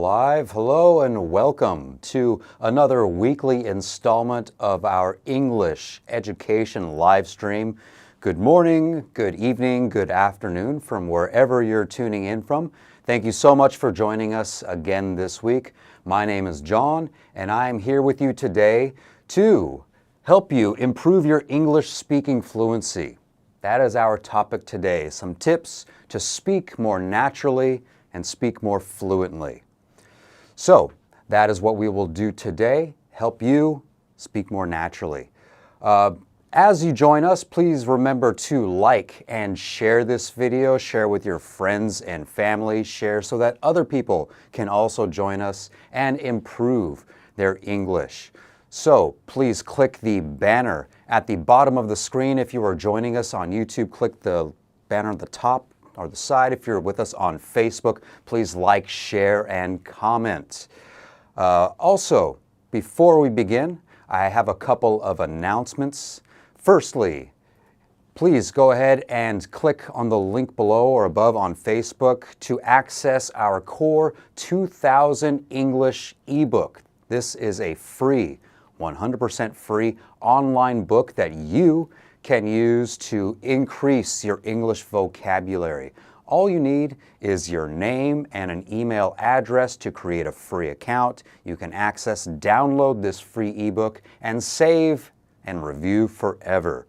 Live, hello and welcome to another weekly installment of our English education live stream. Good morning, good evening, good afternoon from wherever you're tuning in from. Thank you so much for joining us again this week. My name is John and I am here with you today to help you improve your English speaking fluency. That is our topic today, some tips to speak more naturally and speak more fluently. So that is what we will do today, help you speak more naturally. As you join us, please remember to like and share this video, share with your friends and family, share so that other people can also join us and improve their English. So please click the banner at the bottom of the screen. If you are joining us on YouTube, click the banner at the top or the side. If you're with us on Facebook, please like, share, and comment. Also, before we begin, I have a couple of announcements. Firstly, please go ahead and click on the link below or above on Facebook to access our Core 2000 English ebook. This is a free, 100% free online book that you can use to increase your English vocabulary. All you need is your name and an email address to create a free account. You can access, download this free ebook, and save and review forever.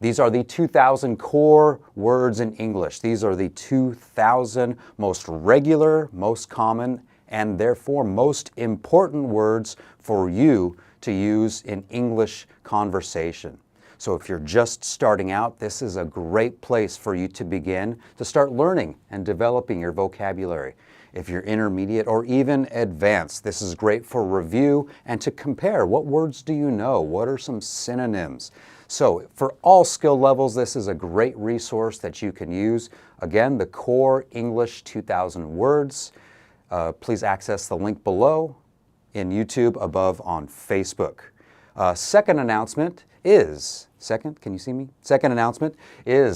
These are the 2,000 core words in English. These are the 2,000 most regular, most common, and therefore most important words for you to use in English conversation. So if you're just starting out, this is a great place for you to begin to start learning and developing your vocabulary. If you're intermediate or even advanced, this is great for review and to compare. What words do you know? What are some synonyms? So for all skill levels, this is a great resource that you can use. Again, the Core English 2000 Words. Please access the link below in YouTube, above on Facebook. Second announcement is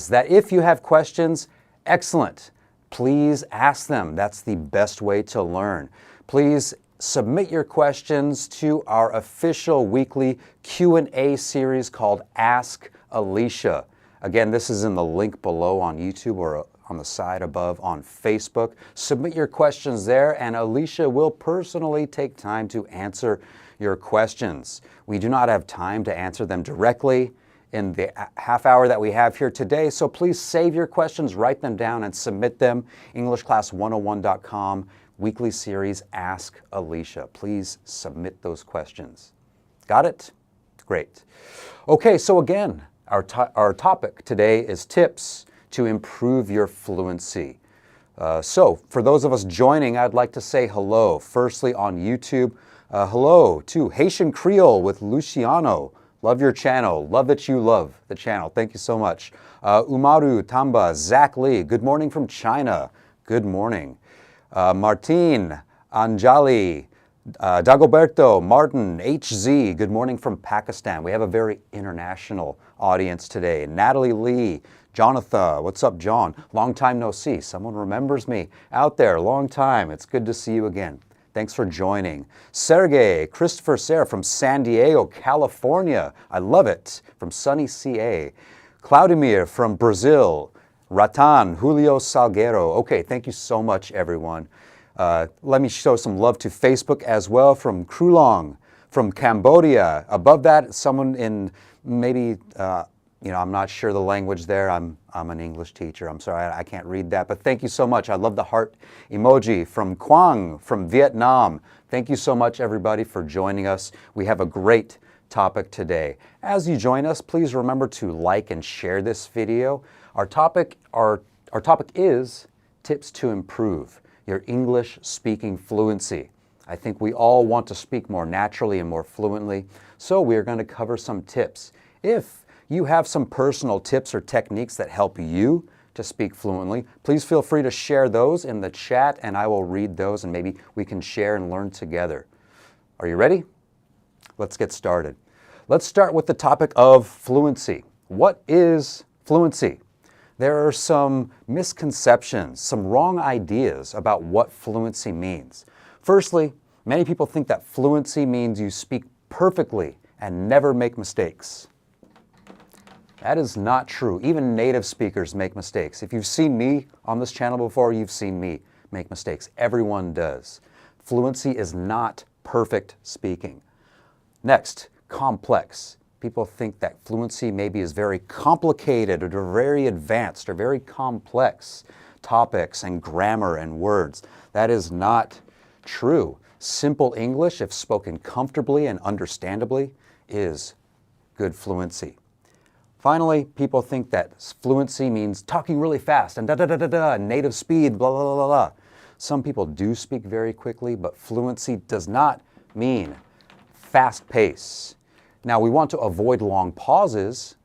that if you have questions, excellent. Please ask them. That's the best way to learn. Please submit your questions to our official weekly Q&A series called Ask Alicia. Again, this is in the link below on YouTube or on the side above on Facebook. Submit your questions there and Alicia will personally take time to answer your questions. We do not have time to answer them directly in the half hour that we have here today, so please save your questions, write them down, and submit them. EnglishClass101.com, weekly series Ask Alicia. Please submit those questions. Got it? Great. Okay, so again, our topic today is tips to improve your fluency. So for those of us joining, I'd like to say hello. Firstly on YouTube, hello to Haitian Creole with Luciano. Love your channel. Love that you love the channel. Thank you so much. Umaru Tamba, Zach Lee, good morning from China. Good morning. Martin, Anjali, Dagoberto, Martin, HZ, good morning from Pakistan. We have a very international audience today. Natalie Lee, Jonathan, what's up, John? Long time no see. Someone remembers me out there, long time. It's good to see you again. Thanks for joining. Sergey, Christopher Serra from San Diego, California. I love it. From sunny CA. Claudimir from Brazil. Ratan, Julio Salguero. Okay, thank you so much, everyone. Let me show some love to Facebook as well from Krulong, from Cambodia. Above that, someone in maybe, I'm not sure the language there. I'm an English teacher. I'm sorry, I can't read that. But thank you so much. I love the heart emoji from Quang, from Vietnam. Thank you so much, everybody, for joining us. We have a great topic today. As you join us, please remember to like and share this video. Our topic is tips to improve your English speaking fluency. I think we all want to speak more naturally and more fluently, so we're going to cover some tips. If you have some personal tips or techniques that help you to speak fluently, please feel free to share those in the chat and I will read those and maybe we can share and learn together. Are you ready? Let's get started. Let's start with the topic of fluency. What is fluency? There are some misconceptions, some wrong ideas about what fluency means. Firstly, many people think that fluency means you speak perfectly and never make mistakes. That is not true. Even native speakers make mistakes. If you've seen me on this channel before, you've seen me make mistakes. Everyone does. Fluency is not perfect speaking. Next, complex. People think that fluency maybe is very complicated or very advanced or very complex topics and grammar and words. That is not true. Simple English, if spoken comfortably and understandably, is good fluency. Finally, people think that fluency means talking really fast and da-da-da-da-da, native speed, blah, blah, blah, blah, blah. Some people do speak very quickly, but fluency does not mean fast pace. Now, we want to avoid long pauses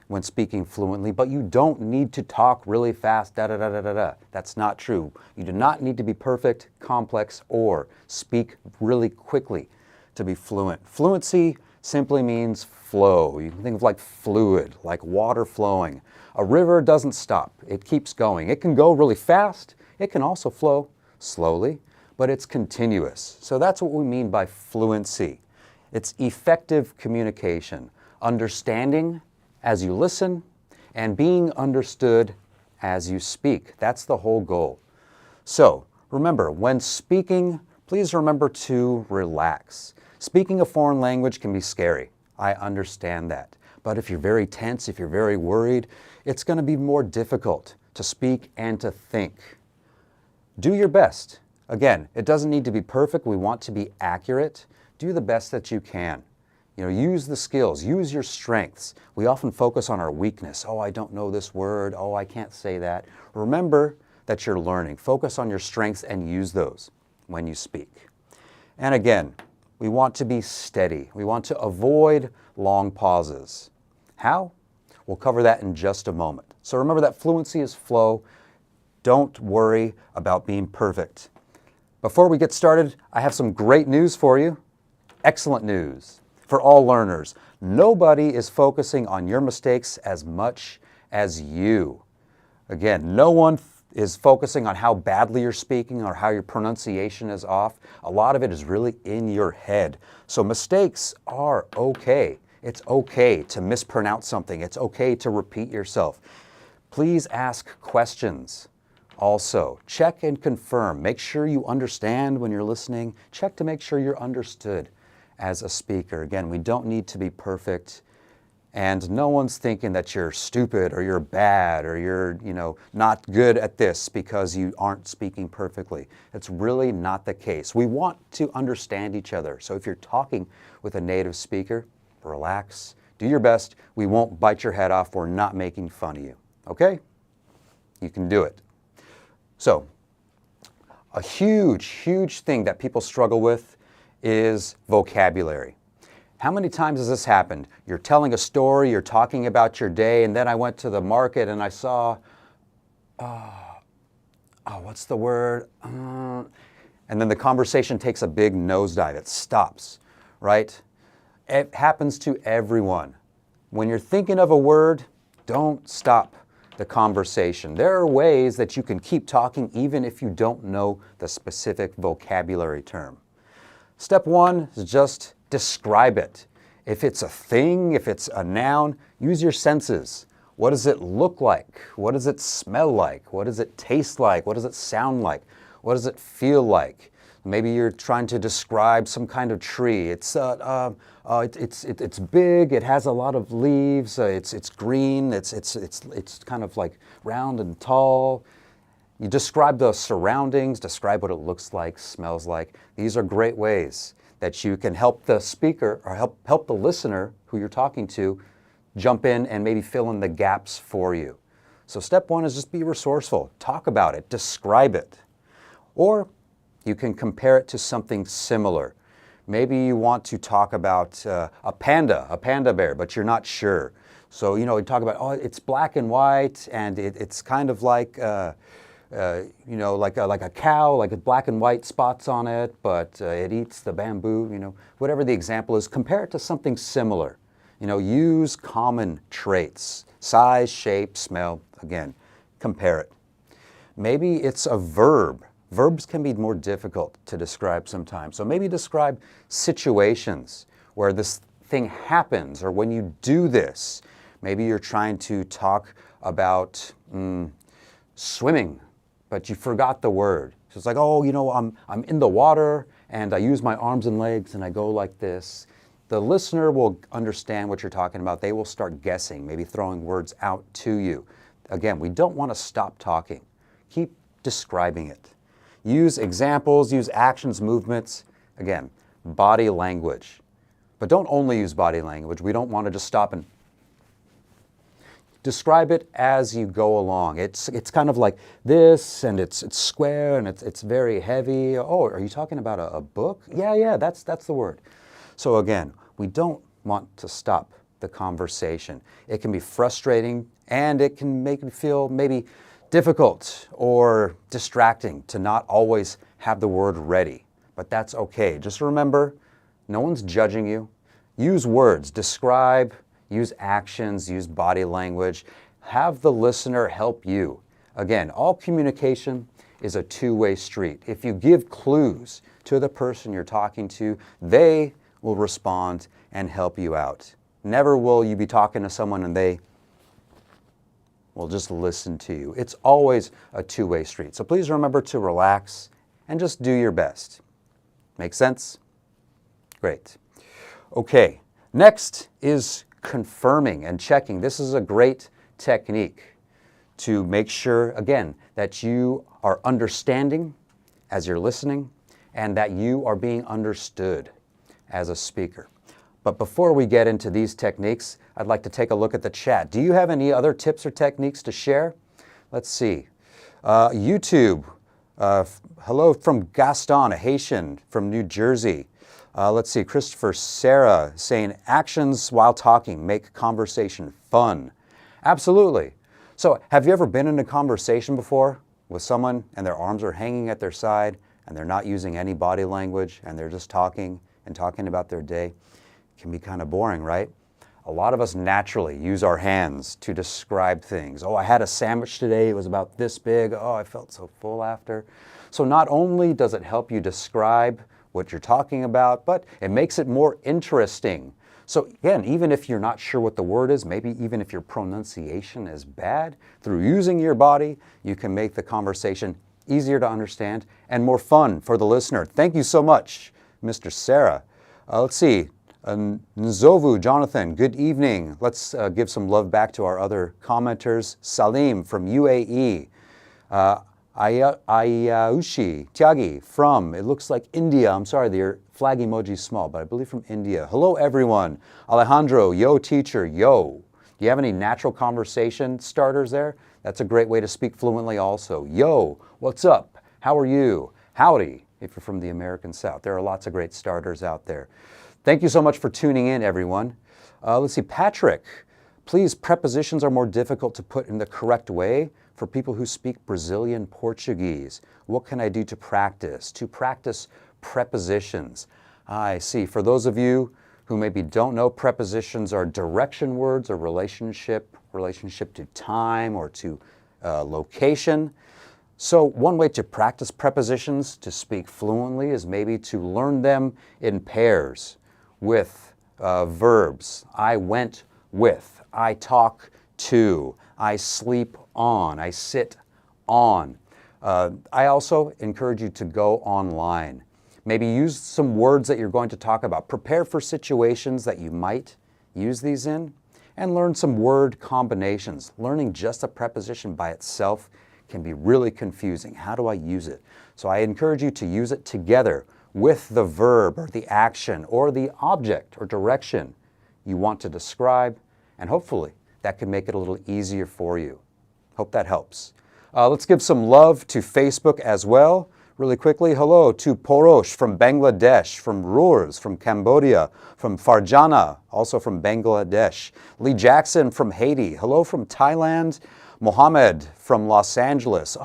when speaking fluently, but you don't need to talk really fast, da-da-da-da-da-da. That's not true. You do not need to be perfect, complex, or speak really quickly to be fluent. Fluency simply means flow. You can think of like fluid, like water flowing. A river doesn't stop. It keeps going. It can go really fast. It can also flow slowly, but it's continuous. So that's what we mean by fluency. It's effective communication, understanding as you listen and being understood as you speak. That's the whole goal. So remember, when speaking, please remember to relax. Speaking a foreign language can be scary. I understand that. But if you're very tense, if you're very worried, it's going to be more difficult to speak and to think. Do your best. Again, it doesn't need to be perfect. We want to be accurate. Do the best that you can. Use the skills, use your strengths. We often focus on our weakness. Oh, I don't know this word. Oh, I can't say that. Remember that you're learning. Focus on your strengths and use those when you speak. And again, we want to be steady. We want to avoid long pauses. How? We'll cover that in just a moment. So remember that fluency is flow. Don't worry about being perfect. Before we get started, I have some great news for you. Excellent news for all learners. Nobody is focusing on your mistakes as much as you. Again, no one is focusing on how badly you're speaking or how your pronunciation is off. A lot of it is really in your head. So mistakes are okay. It's okay to mispronounce something. It's okay to repeat yourself. Please ask questions. Also, check and confirm. Make sure you understand when you're listening. Check to make sure you're understood as a speaker. Again, we don't need to be perfect. And no one's thinking that you're stupid or you're bad or you're, not good at this because you aren't speaking perfectly. It's really not the case. We want to understand each other. So if you're talking with a native speaker, relax, do your best. We won't bite your head off. We're not making fun of you. Okay? You can do it. So, a huge thing that people struggle with is vocabulary. How many times has this happened? You're telling a story, you're talking about your day, and then I went to the market and I saw, what's the word? And then the conversation takes a big nosedive. It stops, right? It happens to everyone. When you're thinking of a word, don't stop the conversation. There are ways that you can keep talking even if you don't know the specific vocabulary term. Step one is just describe it. If it's a thing, if it's a noun, use your senses. What does it look like? What does it smell like? What does it taste like? What does it sound like? What does it feel like? Maybe you're trying to describe some kind of tree. It's big. It has a lot of leaves. It's green. It's kind of like round and tall. You describe the surroundings. Describe what it looks like, smells like. These are great ways that you can help the speaker or help the listener who you're talking to jump in and maybe fill in the gaps for you. So step one is just be resourceful. Talk about it. Describe it. Or you can compare it to something similar. Maybe you want to talk about a panda bear, but you're not sure. So, you talk about, it's black and white, and it's kind of like, like a cow, like black and white spots on it, but it eats the bamboo, whatever the example is. Compare it to something similar. Use common traits, size, shape, smell. Again, compare it. Maybe it's a verb. Verbs can be more difficult to describe sometimes. So maybe describe situations where this thing happens or when you do this. Maybe you're trying to talk about swimming, but you forgot the word. So it's like, oh, I'm in the water and I use my arms and legs and I go like this. The listener will understand what you're talking about. They will start guessing, maybe throwing words out to you. Again, we don't want to stop talking. Keep describing it. Use examples, use actions, movements. Again, body language. But don't only use body language. We don't want to just stop and describe it as you go along. It's kind of like this, and it's square, and it's very heavy. Oh, are you talking about a book? Yeah, that's the word. So again, we don't want to stop the conversation. It can be frustrating, and it can make you feel maybe difficult or distracting to not always have the word ready. But that's okay. Just remember, no one's judging you. Use words, describe, use actions, use body language. Have the listener help you. Again, all communication is a two-way street. If you give clues to the person you're talking to, they will respond and help you out. Never will you be talking to someone and they will just listen to you. It's always a two-way street. So please remember to relax and just do your best. Make sense? Great. Okay, next is confirming and checking. This is a great technique to make sure, again, that you are understanding as you're listening and that you are being understood as a speaker. But before we get into these techniques, I'd like to take a look at the chat. Do you have any other tips or techniques to share? Let's see. YouTube, hello from Gaston, a Haitian from New Jersey. Let's see, Christopher, Sarah saying actions while talking make conversation fun. Absolutely. So have you ever been in a conversation before with someone and their arms are hanging at their side and they're not using any body language and they're just talking and talking about their day? It can be kind of boring, right? A lot of us naturally use our hands to describe things. Oh, I had a sandwich today, it was about this big. Oh, I felt so full after. So not only does it help you describe what you're talking about, but it makes it more interesting. So again, even if you're not sure what the word is, maybe even if your pronunciation is bad, through using your body, you can make the conversation easier to understand and more fun for the listener. Thank you so much, Mr. Sarah. Let's see. Nzovu, Jonathan, good evening. Let's give some love back to our other commenters. Salim from UAE. Ayaushi Tyagi from, it looks like India. I'm sorry, the flag emoji is small, but I believe from India. Hello, everyone. Alejandro, yo, teacher, yo. Do you have any natural conversation starters there? That's a great way to speak fluently also. Yo, what's up? How are you? Howdy, if you're from the American South. There are lots of great starters out there. Thank you so much for tuning in, everyone. Let's see, Patrick. Please, prepositions are more difficult to put in the correct way for people who speak Brazilian Portuguese. What can I do to practice? To practice prepositions. I see. For those of you who maybe don't know, prepositions are direction words or relationship to time or to location. So one way to practice prepositions to speak fluently is maybe to learn them in pairs with verbs. I went with, I talk to, I sleep on, I sit on. I also encourage you to go online. Maybe use some words that you're going to talk about. Prepare for situations that you might use these in, and learn some word combinations. Learning just a preposition by itself can be really confusing. How do I use it? So I encourage you to use it together with the verb or the action or the object or direction you want to describe, and hopefully that can make it a little easier for you. Hope that helps. Let's give some love to Facebook as well. Really quickly, hello to Porosh from Bangladesh, from Roers from Cambodia, from Farjana, also from Bangladesh. Lee Jackson from Haiti. Hello from Thailand. Mohammed from Los Angeles,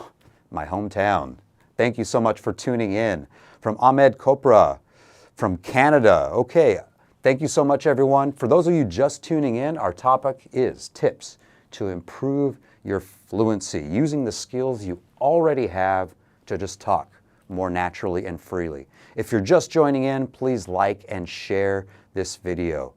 my hometown. Thank you so much for tuning in. From Ahmed Kopra from Canada. Okay, thank you so much, everyone. For those of you just tuning in, our topic is tips to improve your fluency, using the skills you already have to just talk more naturally and freely. If you're just joining in, please like and share this video.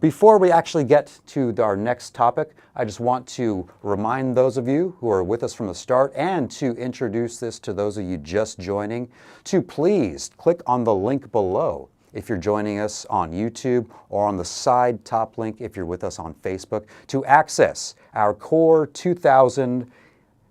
Before we actually get to our next topic, I just want to remind those of you who are with us from the start and to introduce this to those of you just joining to please click on the link below if you're joining us on YouTube, or on the side top link if you're with us on Facebook, to access our core 2,000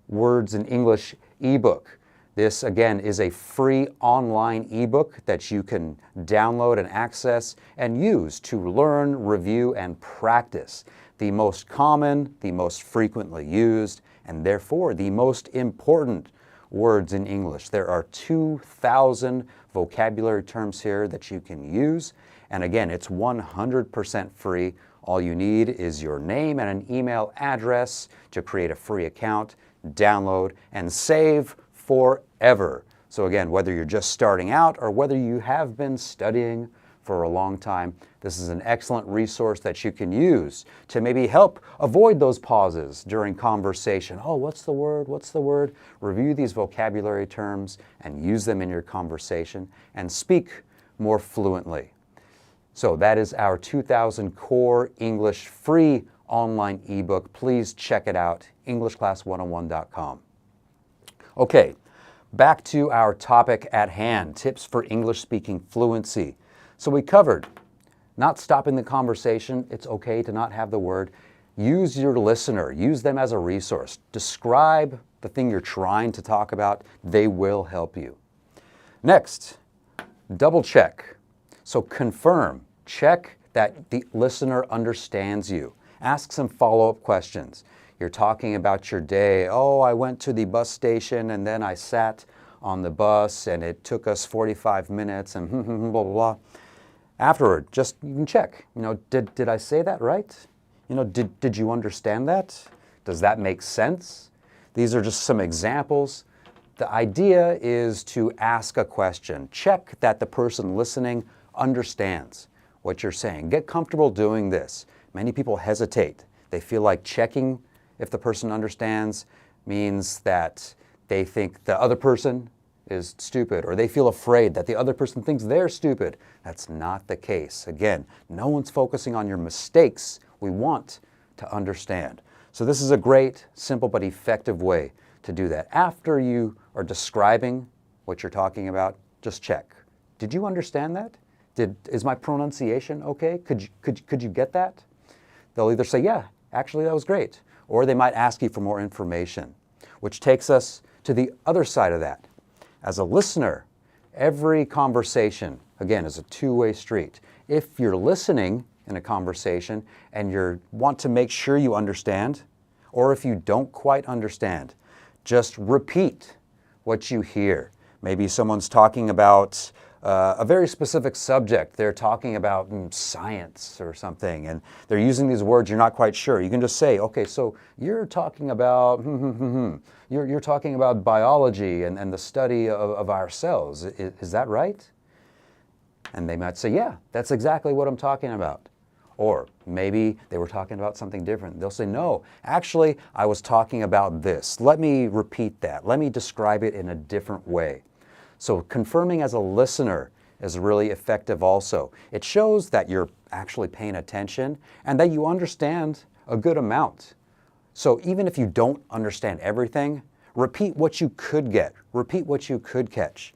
words in English ebook. This, again, is a free online ebook that you can download and access and use to learn, review, and practice the most common, the most frequently used, and therefore the most important words in English. There are 2,000 vocabulary terms here that you can use. And again, it's 100% free. All you need is your name and an email address to create a free account, download, and save forever. So again, whether you're just starting out or whether you have been studying for a long time, this is an excellent resource that you can use to maybe help avoid those pauses during conversation. Oh, what's the word? What's the word? Review these vocabulary terms and use them in your conversation and speak more fluently. So that is our 2,000 Core English free online ebook. Please check it out, EnglishClass101.com. Okay, back to our topic at hand, tips for English speaking fluency. So we covered not stopping the conversation. It's okay to not have the word. Use your listener. Use them as a resource. Describe the thing you're trying to talk about. They will help you. Next, double check. So confirm. Check that the listener understands you. Ask some follow-up questions. You're talking about your day. Oh, I went to the bus station and then I sat on the bus and it took us 45 minutes and blah, blah, blah. Afterward, just you can check. Did I say that right? Did you understand that? Does that make sense? These are just some examples. The idea is to ask a question. Check that the person listening understands what you're saying. Get comfortable doing this. Many people hesitate. They feel like checking if the person understands means that they think the other person is stupid, or they feel afraid that the other person thinks they're stupid. That's not the case. Again, no one's focusing on your mistakes. We want to understand. So this is a great, simple, but effective way to do that. After you are describing what you're talking about, just check. Did you understand that? Is my pronunciation okay? Could you get that? They'll either say, yeah, actually that was great. Or they might ask you for more information, which takes us to the other side of that. As a listener, every conversation, again, is a two-way street. If you're listening in a conversation and you want to make sure you understand, or if you don't quite understand, just repeat what you hear. Maybe someone's talking about a very specific subject. They're talking about science or something, and they're using these words you're not quite sure. You can just say, okay, so you're talking about, you're talking about biology and the study of our cells. Is that right? And they might say, yeah, that's exactly what I'm talking about. Or maybe they were talking about something different. They'll say, no, actually, I was talking about this. Let me repeat that. Let me describe it in a different way. So confirming as a listener is really effective also. It shows that you're actually paying attention and that you understand a good amount. So even if you don't understand everything, repeat what you could get. Repeat what you could catch.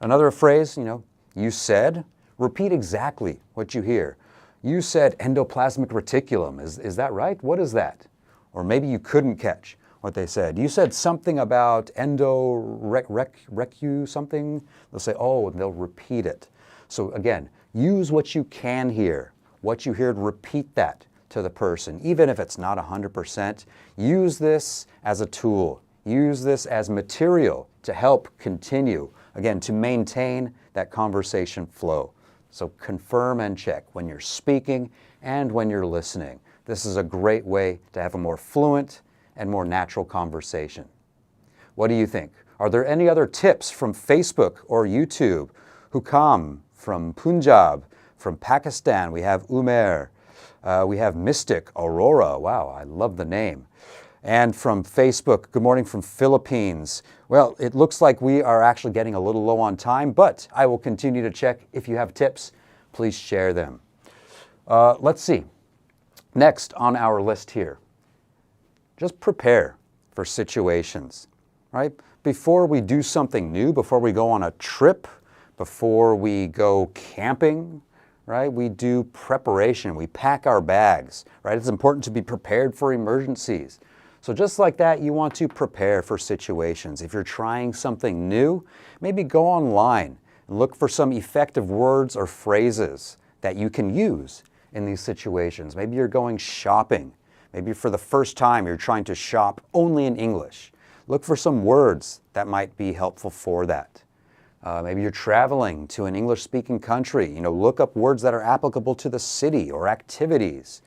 Another phrase, you said, repeat exactly what you hear. You said endoplasmic reticulum. Is that right? What is that? Or maybe you couldn't catch what they said. You said something about recu something. They'll say, oh, and they'll repeat it. So again, use what you can hear. What you hear, repeat that to the person. Even if it's not 100%, use this as a tool. Use this as material to help continue, again, to maintain that conversation flow. So confirm and check when you're speaking and when you're listening. This is a great way to have a more fluent and more natural conversation. What do you think? Are there any other tips from Facebook or YouTube? Hukam from Punjab, from Pakistan, we have Umer, we have Mystic, Aurora, wow, I love the name. And from Facebook, good morning from Philippines. Well, it looks like we are actually getting a little low on time, but I will continue to check. If you have tips, please share them. Let's see. Next on our list here, just prepare for situations, right? Before we do something new, before we go on a trip, before we go camping, right? We do preparation. We pack our bags, right? It's important to be prepared for emergencies. So just like that, you want to prepare for situations. If you're trying something new, maybe go online and look for some effective words or phrases that you can use in these situations. Maybe you're going shopping. Maybe for the first time you're trying to shop only in English. Look for some words that might be helpful for that. Maybe you're traveling to an English-speaking country. Look up words that are applicable to the city or activities.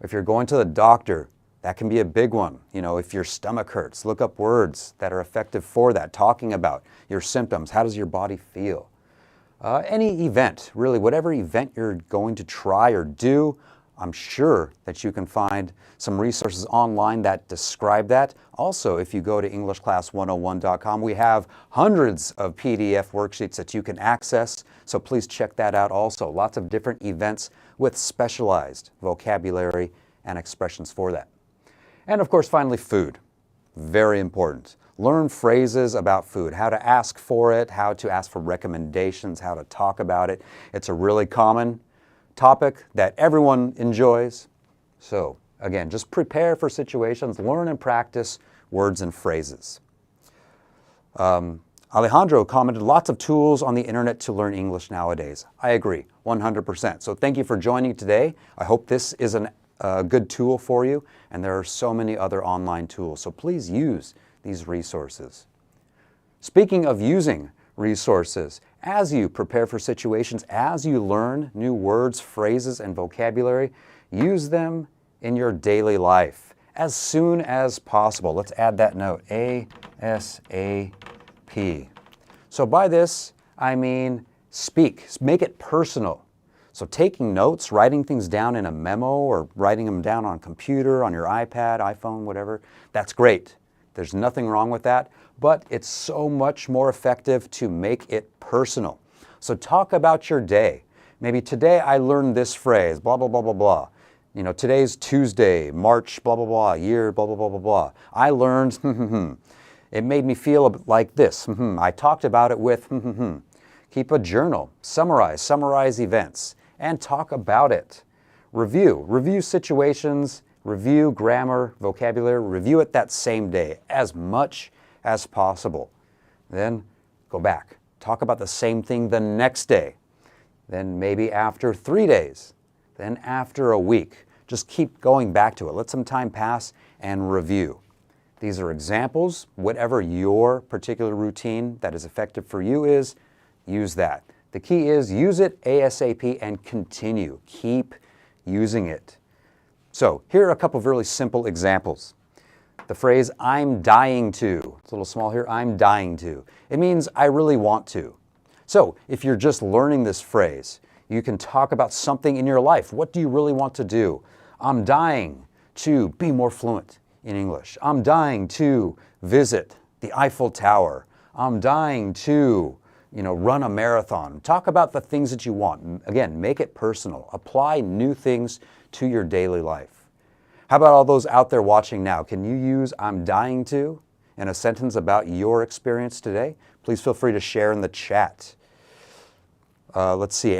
If you're going to the doctor, that can be a big one. If your stomach hurts, look up words that are effective for that, talking about your symptoms. How does your body feel? Any event, really, whatever event you're going to try or do, I'm sure that you can find some resources online that describe that. Also, if you go to EnglishClass101.com, we have hundreds of PDF worksheets that you can access, so please check that out also. Lots of different events with specialized vocabulary and expressions for that. And of course, finally, food. Very important. Learn phrases about food, how to ask for it, how to ask for recommendations, how to talk about it. It's a really common topic that everyone enjoys. So again, just prepare for situations, learn and practice words and phrases. Alejandro commented, lots of tools on the internet to learn English nowadays. I agree, 100%. So thank you for joining today. I hope this is a good tool for you, and there are so many other online tools. So please use these resources. Speaking of using resources, as you prepare for situations, as you learn new words, phrases, and vocabulary, use them in your daily life as soon as possible. Let's add that note, ASAP. So by this, I mean speak, make it personal. So taking notes, writing things down in a memo or writing them down on a computer, on your iPad, iPhone, whatever, that's great. There's nothing wrong with that, but it's so much more effective to make it personal. So talk about your day. Maybe today I learned this phrase, blah, blah, blah, blah, blah. Today's Tuesday, March, blah, blah, blah, year, blah, blah, blah, blah, blah. I learned, it made me feel like this. I talked about it with, Keep a journal, summarize events, and talk about it. Review situations, review grammar, vocabulary, review it that same day as much as possible. Then go back, talk about the same thing the next day, then maybe after 3 days, then after a week. Just keep going back to it. Let some time pass and review. These are examples. Whatever your particular routine that is effective for you is, use that. The key is use it ASAP and continue. Keep using it. So here are a couple of really simple examples. The phrase, I'm dying to. It's a little small here, I'm dying to. It means I really want to. So if you're just learning this phrase, you can talk about something in your life. What do you really want to do? I'm dying to be more fluent in English. I'm dying to visit the Eiffel Tower. I'm dying to, run a marathon. Talk about the things that you want. Again, make it personal. Apply new things to your daily life. How about all those out there watching now? Can you use I'm dying to in a sentence about your experience today? Please feel free to share in the chat. Let's see,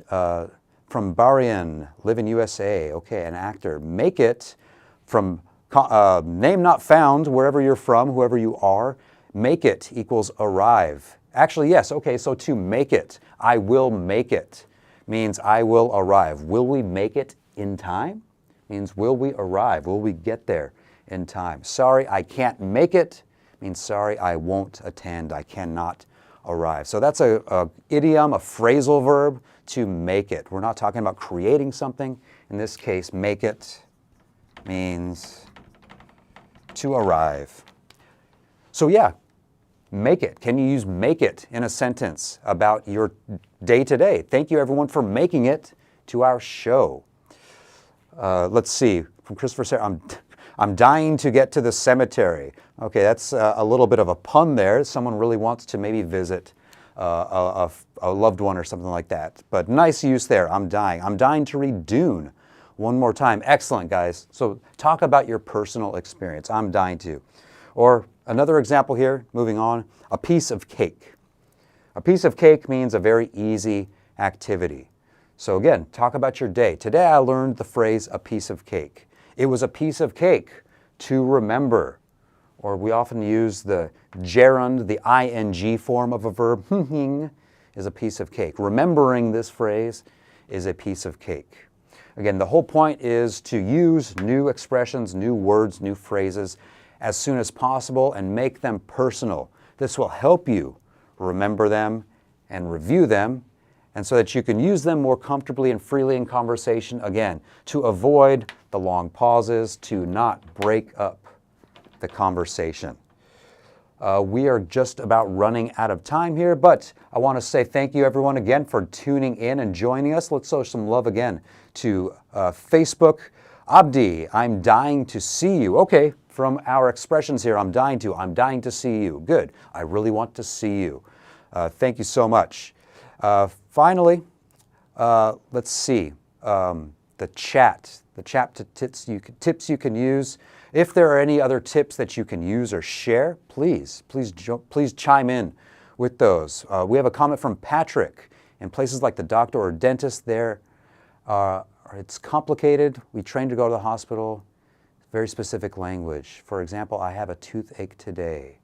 from Barian, live in USA. Okay, an actor. Make it from name not found, wherever you're from, whoever you are. Make it equals arrive. Actually, yes, okay, so to make it, I will make it, means I will arrive. Will we make it in time? Means will we arrive? Will we get there in time? Sorry, I can't make it, means sorry, I won't attend. I cannot arrive. So that's a idiom, a phrasal verb, to make it. We're not talking about creating something. In this case, make it means to arrive. So yeah, make it. Can you use make it in a sentence about your day today? Thank you everyone for making it to our show. Let's see, from Christopher Sarah, I'm dying to get to the cemetery. Okay, that's a little bit of a pun there. Someone really wants to maybe visit a loved one or something like that. But nice use there, I'm dying. I'm dying to read Dune. One more time. Excellent, guys. So talk about your personal experience. I'm dying to. Or another example here, moving on, a piece of cake. A piece of cake means a very easy activity. So again, talk about your day. Today I learned the phrase a piece of cake. It was a piece of cake to remember. Or we often use the gerund, the ing form of a verb, is a piece of cake. Remembering this phrase is a piece of cake. Again, the whole point is to use new expressions, new words, new phrases as soon as possible and make them personal. This will help you remember them and review them, and so that you can use them more comfortably and freely in conversation, again, to avoid the long pauses, to not break up the conversation. We are just about running out of time here, but I want to say thank you everyone again for tuning in and joining us. Let's show some love again to Facebook. Abdi, I'm dying to see you. Okay, from our expressions here, I'm dying to see you. Good, I really want to see you. Thank you so much. Finally, let's see, the chat tips you can use. If there are any other tips that you can use or share, please chime in with those. We have a comment from Patrick. In places like the doctor or dentist there, it's complicated. We train to go to the hospital. Very specific language. For example, I have a toothache today.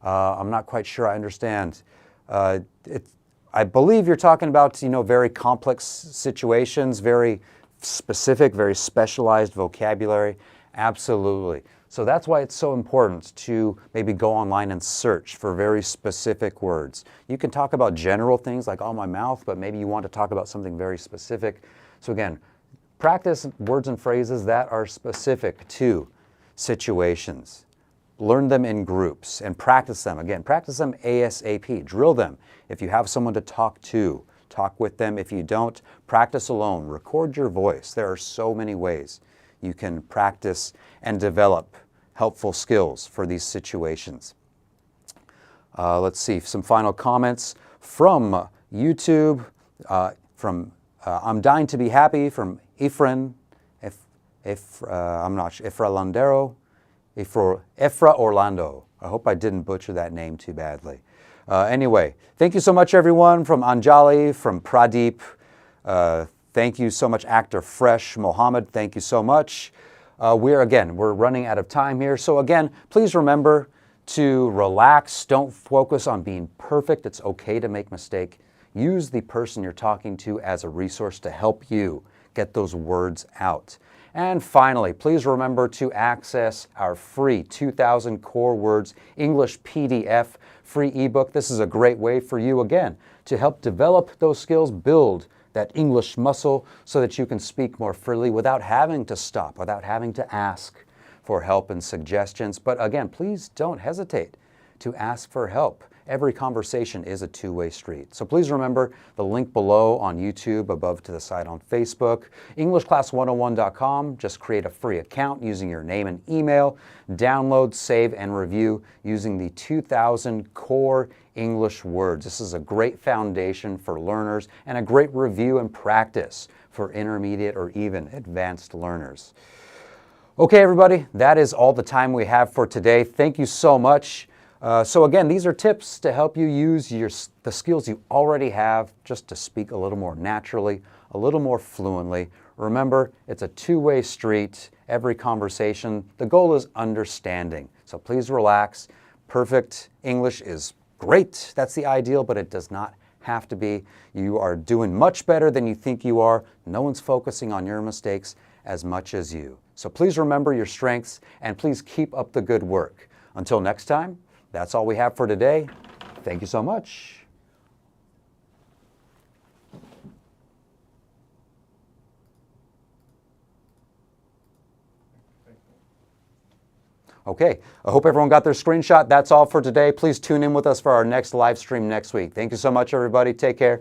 I'm not quite sure I understand. I believe you're talking about, very complex situations, very specific, very specialized vocabulary. Absolutely. So that's why it's so important to maybe go online and search for very specific words. You can talk about general things like, oh, my mouth, but maybe you want to talk about something very specific. So again, practice words and phrases that are specific to situations. Learn them in groups and practice them. Again, practice them ASAP. Drill them. If you have someone to talk to, talk with them. If you don't, practice alone. Record your voice. There are so many ways you can practice and develop helpful skills for these situations. Let's see, some final comments from YouTube, from I'm dying to be happy, from Efren, I'm not sure, Efra Orlando. I hope I didn't butcher that name too badly. Anyway, thank you so much everyone, from Anjali, from Pradeep. Thank you so much, Actor Fresh Mohammed. Thank you so much. We're running out of time here. So again, please remember to relax. Don't focus on being perfect. It's okay to make mistakes. Use the person you're talking to as a resource to help you get those words out. And finally, please remember to access our free 2,000 Core Words English PDF free ebook. This is a great way for you, again, to help develop those skills, build that English muscle so that you can speak more freely without having to stop, without having to ask for help and suggestions. But again, please don't hesitate to ask for help. Every conversation is a two-way street. So please remember the link below on YouTube, above to the side on Facebook, EnglishClass101.com. Just create a free account using your name and email. Download, save, and review using the 2,000 Core English Words. This is a great foundation for learners and a great review and practice for intermediate or even advanced learners. Okay, everybody, that is all the time we have for today. Thank you so much. So again, these are tips to help you use the skills you already have just to speak a little more naturally, a little more fluently. Remember, it's a two-way street. Every conversation, the goal is understanding. So please relax. Perfect English is great. That's the ideal, but it does not have to be. You are doing much better than you think you are. No one's focusing on your mistakes as much as you. So please remember your strengths and please keep up the good work. Until next time, that's all we have for today. Thank you so much. Okay, I hope everyone got their screenshot. That's all for today. Please tune in with us for our next live stream next week. Thank you so much, everybody. Take care.